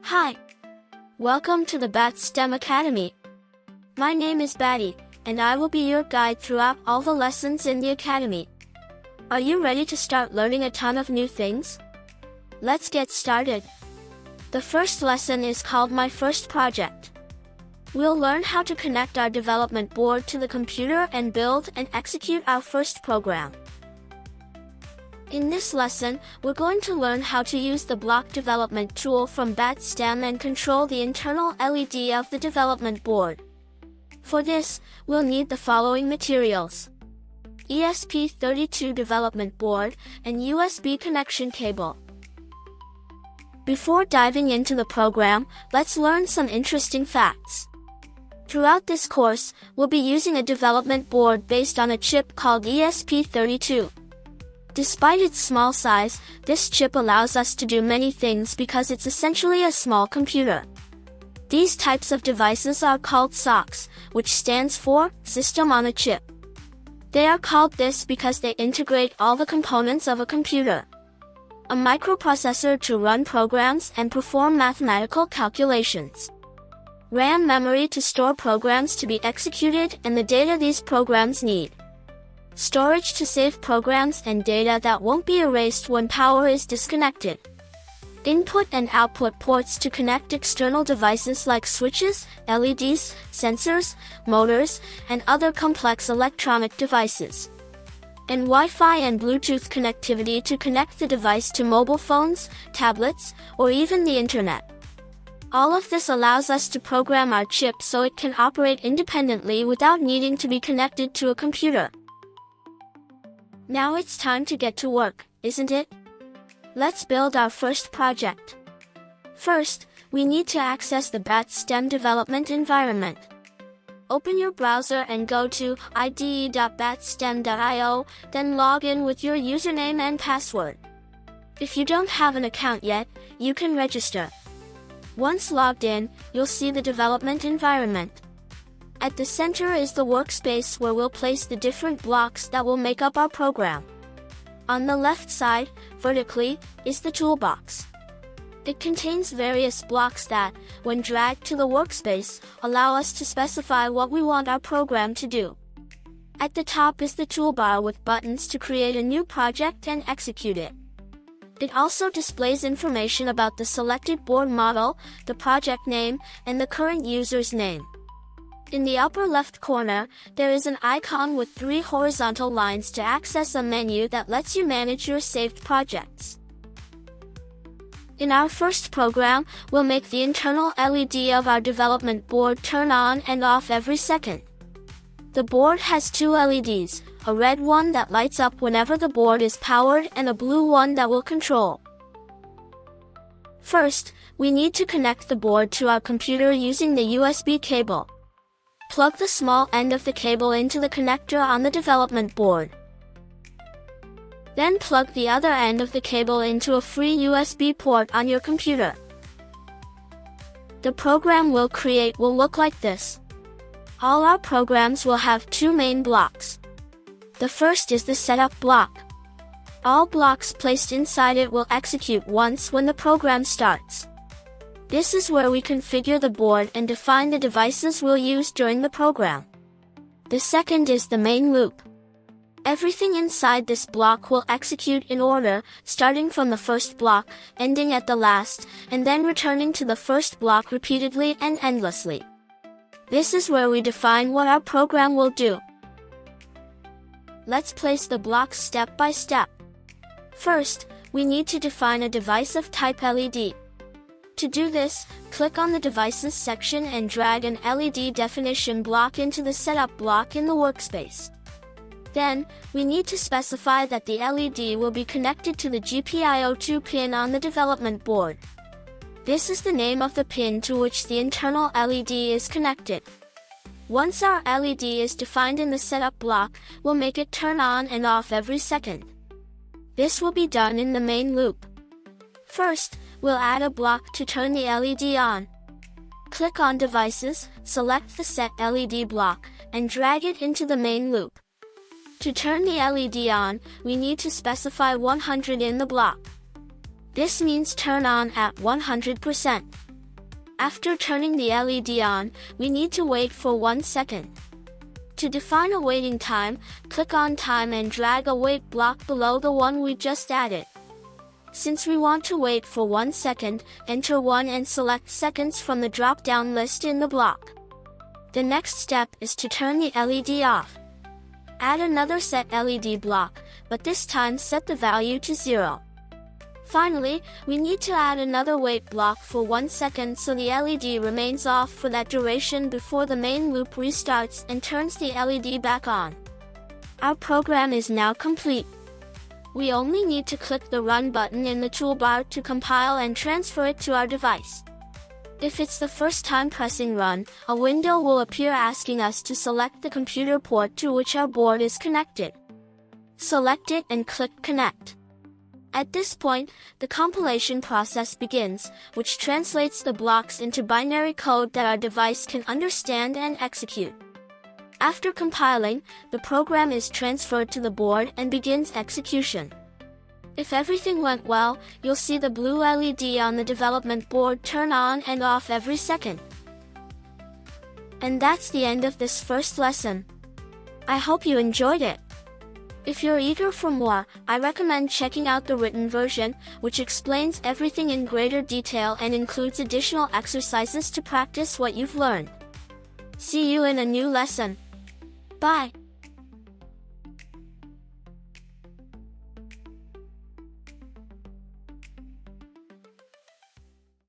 Hi! Welcome to the BatSTEM Academy. My name is Batty, and I will be your guide throughout all the lessons in the Academy. Are you ready to start learning a ton of new things? Let's get started. The first lesson is called My First Project. We'll learn how to connect our development board to the computer and build and execute our first program. In this lesson, we're going to learn how to use the block development tool from BatSTEM and control the internal LED of the development board. For this, we'll need the following materials: ESP32 development board and USB connection cable. Before diving into the program, let's learn some interesting facts. Throughout this course, we'll be using a development board based on a chip called ESP32. Despite its small size, this chip allows us to do many things because it's essentially a small computer. These types of devices are called SoCs, which stands for System on a Chip. They are called this because they integrate all the components of a computer. A microprocessor to run programs and perform mathematical calculations. RAM memory to store programs to be executed and the data these programs need. Storage to save programs and data that won't be erased when power is disconnected. Input and output ports to connect external devices like switches, LEDs, sensors, motors, and other complex electronic devices. And Wi-Fi and Bluetooth connectivity to connect the device to mobile phones, tablets, or even the internet. All of this allows us to program our chip so it can operate independently without needing to be connected to a computer. Now it's time to get to work, isn't it? Let's build our first project. First, we need to access the BatSTEM development environment. Open your browser and go to ide.batstem.io, then log in with your username and password. If you don't have an account yet, you can register. Once logged in, you'll see the development environment. At the center is the workspace where we'll place the different blocks that will make up our program. On the left side, vertically, is the toolbox. It contains various blocks that, when dragged to the workspace, allow us to specify what we want our program to do. At the top is the toolbar with buttons to create a new project and execute it. It also displays information about the selected board model, the project name, and the current user's name. In the upper left corner, there is an icon with 3 horizontal lines to access a menu that lets you manage your saved projects. In our first program, we'll make the internal LED of our development board turn on and off every second. The board has 2 LEDs, a red one that lights up whenever the board is powered and a blue one that will control. First, we need to connect the board to our computer using the USB cable. Plug the small end of the cable into the connector on the development board. Then plug the other end of the cable into a free USB port on your computer. The program we'll create will look like this. All our programs will have 2 main blocks. The first is the setup block. All blocks placed inside it will execute once when the program starts. This is where we configure the board and define the devices we'll use during the program. The second is the main loop. Everything inside this block will execute in order, starting from the first block, ending at the last, and then returning to the first block repeatedly and endlessly. This is where we define what our program will do. Let's place the blocks step by step. First, we need to define a device of type LED. To do this, click on the Devices section and drag an LED definition block into the Setup block in the workspace. Then, we need to specify that the LED will be connected to the GPIO2 pin on the development board. This is the name of the pin to which the internal LED is connected. Once our LED is defined in the Setup block, we'll make it turn on and off every second. This will be done in the main loop. First, we'll add a block to turn the LED on. Click on Devices, select the Set LED block, and drag it into the main loop. To turn the LED on, we need to specify 100 in the block. This means turn on at 100%. After turning the LED on, we need to wait for 1 second. To define a waiting time, click on Time and drag a wait block below the one we just added. Since we want to wait for 1 second, enter 1 and select seconds from the drop-down list in the block. The next step is to turn the LED off. Add another set LED block, but this time set the value to 0. Finally, we need to add another wait block for 1 second so the LED remains off for that duration before the main loop restarts and turns the LED back on. Our program is now complete. We only need to click the Run button in the toolbar to compile and transfer it to our device. If it's the first time pressing Run, a window will appear asking us to select the computer port to which our board is connected. Select it and click Connect. At this point, the compilation process begins, which translates the blocks into binary code that our device can understand and execute. After compiling, the program is transferred to the board and begins execution. If everything went well, you'll see the blue LED on the development board turn on and off every second. And that's the end of this first lesson. I hope you enjoyed it. If you're eager for more, I recommend checking out the written version, which explains everything in greater detail and includes additional exercises to practice what you've learned. See you in a new lesson. Bye.